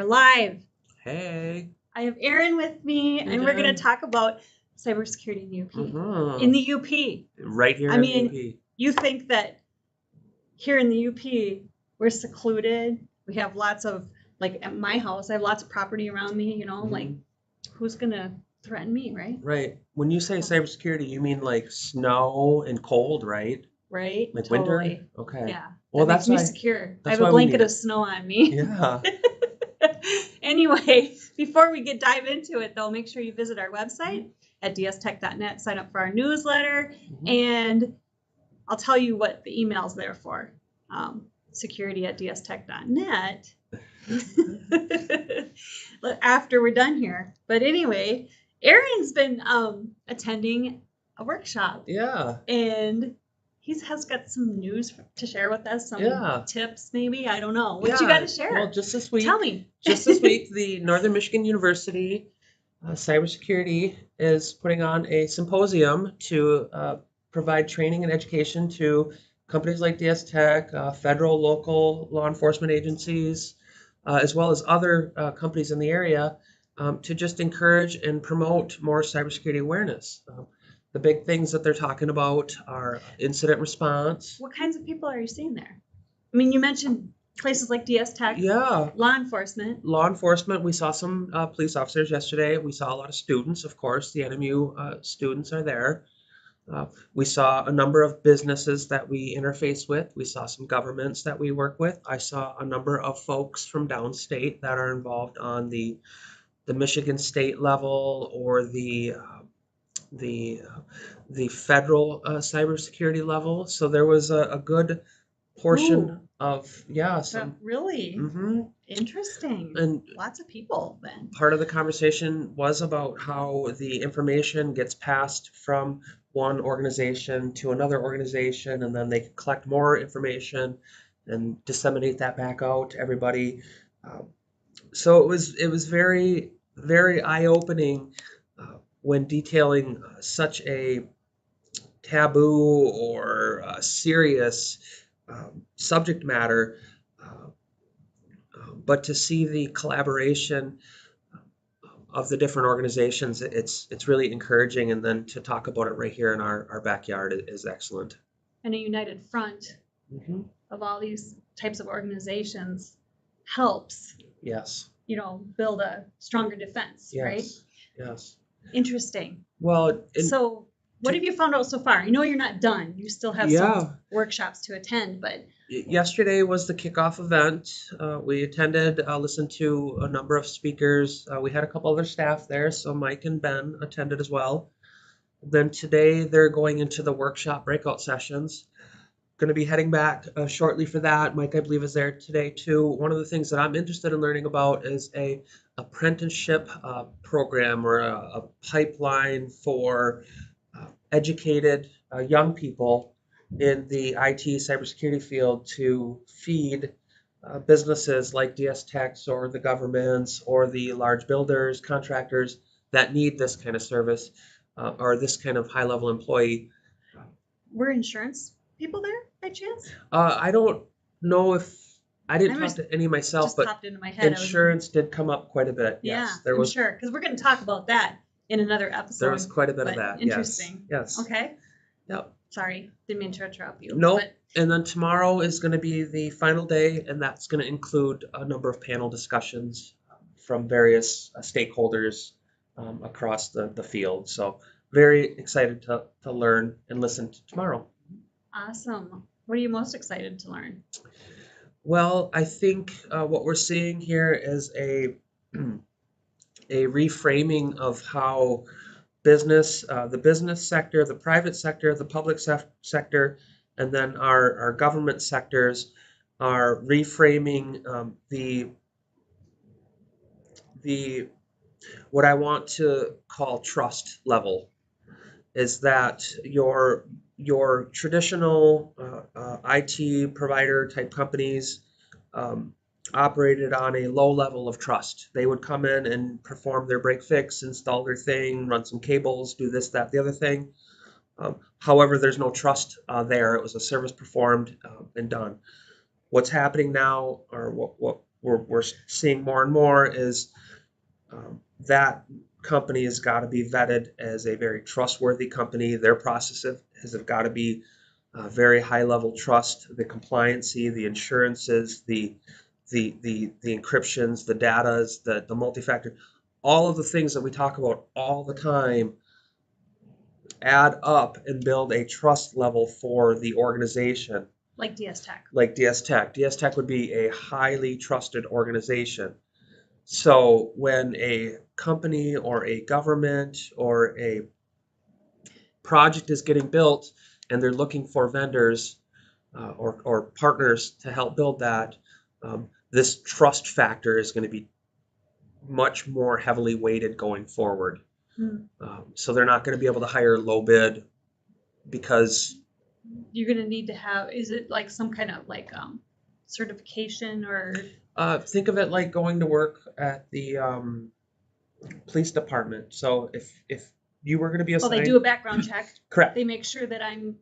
We're live. Hey. I have Aaron with me, and we're going to talk about cybersecurity in the UP. Mm-hmm. In the UP. Right here in the UP. You think that here in the UP, we're secluded. We have lots of, like at my house, I have lots of property around me, you know, like who's going to threaten me, right? Right. When you say cybersecurity, you mean like snow and cold, right? Right. Like totally. winter? Okay. Yeah. Well, that makes me secure. I have a blanket of snow on me. Yeah. Anyway, before we dive into it, though, make sure you visit our website at dstech.net, sign up for our newsletter, and I'll tell you what the email's there for. Security at dstech.net after we're done here. But anyway, Aaron's been attending a workshop. Yeah. And he has got some news to share with us, some tips maybe. I don't know. What you got to share? Well, just this week. Tell me. Just this week, the Northern Michigan University Cybersecurity is putting on a symposium to provide training and education to companies like DS Tech, federal, local law enforcement agencies, as well as other companies in the area to just encourage and promote more cybersecurity awareness. The big things that they're talking about are incident response. What kinds of people are you seeing there? I mean, you mentioned places like DS Tech. Yeah. Law enforcement. Law enforcement. We saw some police officers yesterday. We saw a lot of students, of course. The NMU students are there. We saw a number of businesses that we interface with. We saw some governments that we work with. I saw a number of folks from downstate that are involved on the Michigan state level or the federal cybersecurity level. So there was a good portion of some really interesting, and lots of people. Then part of the conversation was about how the information gets passed from one organization to another organization, and then they collect more information and disseminate that back out to everybody. So it was very, very eye-opening when detailing such a taboo or serious subject matter, but to see the collaboration of the different organizations, it's really encouraging, and then to talk about it right here in our backyard is excellent. And a united front of all these types of organizations helps. Yes. Build a stronger defense, right? Yes. Interesting. Well, so what have you found out so far? You're not done. You still have some workshops to attend, but yesterday was the kickoff event. We attended, listened to a number of speakers. We had a couple other staff there, so Mike and Ben attended as well. Then today they're going into the workshop breakout sessions. Going to be heading back shortly for that. Mike, I believe, is there today too. One of the things that I'm interested in learning about is a apprenticeship program or a pipeline for educated young people in the IT cybersecurity field to feed businesses like DS Techs or the governments or the large builders, contractors that need this kind of service or this kind of high-level employee. Were insurance people there by chance? I don't know if I didn't talk to any myself, just but popped into my head. Insurance did come up quite a bit. Yeah, yes, there was. Sure, because we're going to talk about that in another episode. There was quite a bit of that. Interesting. Yes. Okay. Yep. Sorry, didn't mean to interrupt you. No. And then tomorrow is going to be the final day, and that's going to include a number of panel discussions from various stakeholders across the field. So very excited to learn and listen to tomorrow. Awesome. What are you most excited to learn? Well, I think what we're seeing here is a reframing of how business, the business sector, the private sector, the public sector, and then our government sectors are reframing the what I want to call trust level. Is that your traditional IT provider type companies operated on a low level of trust. They would come in and perform their break fix, install their thing, run some cables, do this, that, the other thing. However, there's no trust there. It was a service performed and done. What's happening now, or what we're seeing more and more is that company has got to be vetted as a very trustworthy company. Their processes have got to be very high level trust, the compliancy, the insurances, the encryptions, the datas, the multi-factor, all of the things that we talk about all the time add up and build a trust level for the organization. Like DS Tech. Like DS Tech. DS Tech would be a highly trusted organization. So when a company or a government or a project is getting built and they're looking for vendors or partners to help build that, this trust factor is going to be much more heavily weighted going forward. So they're not going to be able to hire low bid because you're going to need to have, is it like some kind of like certification or? Think of it like going to work at the police department. So if you were going to be assigned, they do a background check. Correct. They make sure that I'm,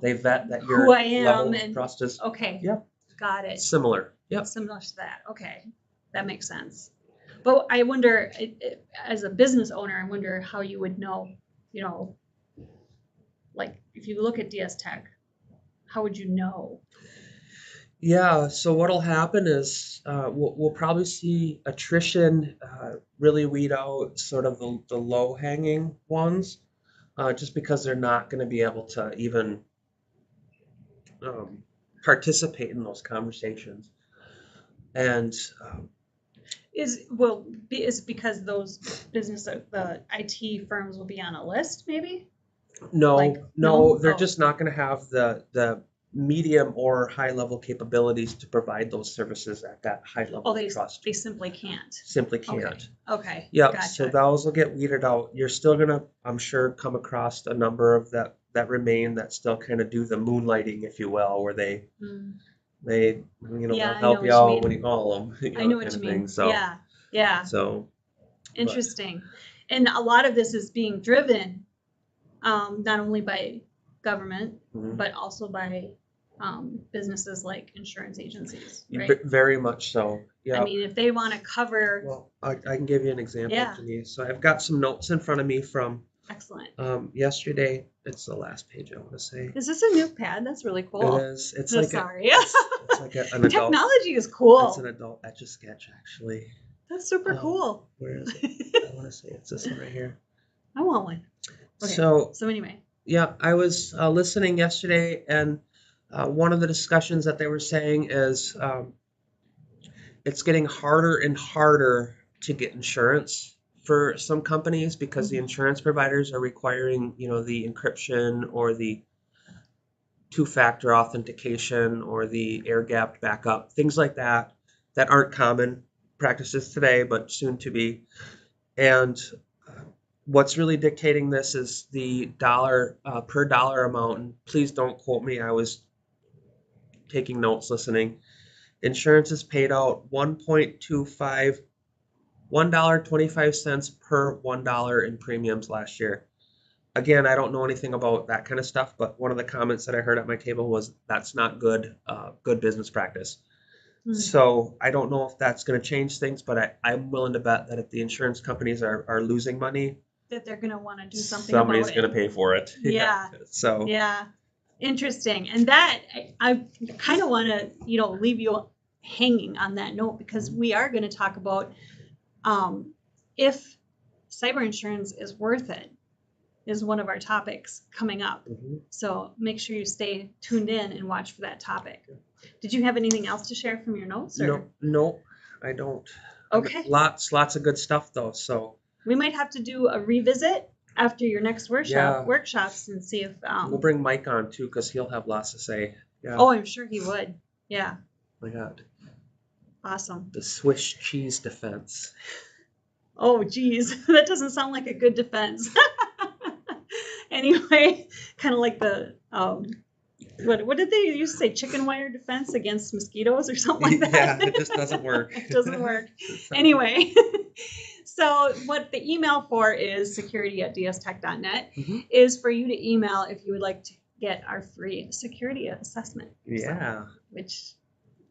they vet that your who I am level and of trust is. Okay. Yep. Got it. Similar. Yep. Similar to that. Okay. That makes sense. But I wonder, as a business owner, I wonder how you would know, like if you look at DS Tech, how would you know? Yeah, so what'll happen is we'll probably see attrition really weed out sort of the low-hanging ones, just because they're not going to be able to even participate in those conversations. And is because those the IT firms will be on a list, maybe? No, they're just not going to have the medium or high level capabilities to provide those services at that high level of trust. They simply can't. Simply can't. Okay. Yep. Gotcha. So those will get weeded out. You're still gonna, I'm sure, come across a number of that remain that still kind of do the moonlighting, if you will, where they they'll help you out when you call them. I know what you mean. So yeah. So interesting. And a lot of this is being driven not only by government, but also by businesses like insurance agencies, right? Very much so. Yeah. I mean, if they want to cover. Well, I can give you an example, Denise. So I've got some notes in front of me from Excellent. Yesterday. It's the last page, I want to say. Is this a new pad? That's really cool. It is. It's like sorry. It's like an adult. Technology is cool. It's an adult Etch-a-Sketch, actually. That's super cool. Where is it? I want to say it's this one right here. I want one. Okay. So anyway. Yeah, I was listening yesterday, and one of the discussions that they were saying is it's getting harder and harder to get insurance for some companies because the insurance providers are requiring, the encryption or the two-factor authentication or the air-gapped backup, things like that aren't common practices today, but soon to be. And what's really dictating this is the dollar per dollar amount. And please don't quote me. I was taking notes listening. Insurance is paid out $1.25 per $1 in premiums last year. Again, I don't know anything about that kind of stuff, but one of the comments that I heard at my table was that's not good business practice. So I don't know if that's going to change things, but I'm willing to bet that if the insurance companies are losing money, that they're going to want to do something somebody's about going to pay for it. Yeah. So interesting. And that I kind of want to leave you hanging on that note, because we are going to talk about if cyber insurance is worth it is one of our topics coming up. So make sure you stay tuned in and watch for that topic. Did you have anything else to share from your notes? Or? No, I don't. Okay. Lots of good stuff though. So we might have to do a revisit after your next workshops and see if we'll bring Mike on too, because he'll have lots to say. Yeah. Oh, I'm sure he would. Yeah. My God. Awesome. The Swiss cheese defense. Oh, geez. That doesn't sound like a good defense. Anyway, kind of like the what did they used to say? Chicken wire defense against mosquitoes or something like that. Yeah, it just doesn't work. It doesn't work. Anyway, so what the email for is security@dstech.net is for you to email if you would like to get our free security assessment. Yeah. So, which